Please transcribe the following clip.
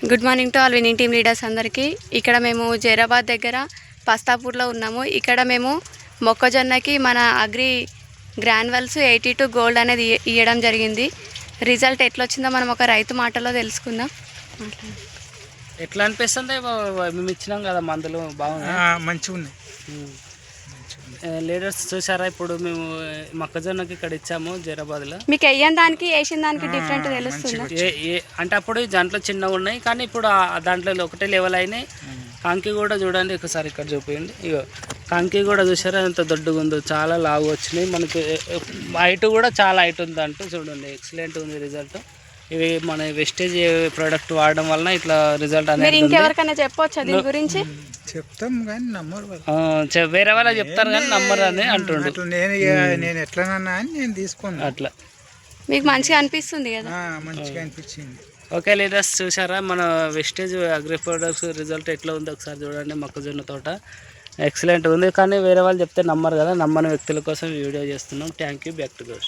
Good morning to all winning team leaders అందరికీ. ఇక్కడ మేము జైరాబాద్ దగ్గర పస్తాపూర్లో ఉన్నాము. ఇక్కడ మేము మొక్కజొన్నకి మన అగ్రి గ్రాన్యువల్స్ 82 గోల్డ్ అనేది ఇవ్వడం జరిగింది. రిజల్ట్ ఎట్లా వచ్చిందో మనం ఒక రైతు మాటలో తెలుసుకుందాం. ఎట్లా అనిపిస్తుంది? మేము ఇచ్చినాం కదా మందులు బాగున్నాయి, మంచిగా ఉన్నాయి. లీడర్స్ చూసారా? ఇప్పుడు మేము మొక్కజొన్నకి ఇక్కడ ఇచ్చాము జైరాబాద్లో. మీకు వేయని దానికి వేసిన దానికి డిఫరెంట్ తెలుస్తుంది. అంటే అప్పుడు దాంట్లో చిన్నగా ఉన్నాయి, కానీ ఇప్పుడు దాంట్లో ఒకటే లెవెల్ అయినాయి. కంకి కూడా చూడండి, ఒకసారి ఇక్కడ చూపించండి. ఇగో కంకి కూడా చూసారా ఎంత దొడ్డుగా ఉందో, చాలా లావు వచ్చినాయి. మనకి హైట్ కూడా చాలా హైట్ ఉంది అంటూ చూడండి, ఎక్సలెంట్ ఉంది రిజల్ట్. ఇవి మన వెస్టేజ్ ప్రోడక్ట్ వాడడం వలన ఇట్లా రిజల్ట్ అనేది. ఇంకెవరికైనా చెప్పొచ్చా దీని గురించి? చెప్తాం కానీ నమ్మరు, వేరే వాళ్ళు చెప్తారు కానీ నమ్మరు అని అంటుండ్రు. నేను ఎట్లనన్నా అని నేను తీసుకున్నాను. అట్లా మీకు మంచిగా అనిపిస్తుంది కదా? మంచిగా అనిపించింది. ఓకే లీడర్స్, చూసారా మన వెస్టేజ్ అగ్రి ప్రొడక్ట్స్ రిజల్ట్ ఎట్లా ఉందో ఒకసారి చూడండి. మొక్కజొన్న తోట ఎక్సలెంట్ ఉంది, కానీ వేరే వాళ్ళు చెప్తే నమ్మరు కదా. నమ్మని వ్యక్తుల కోసం వీడియో చేస్తున్నాం. Thank you. Back to ghost.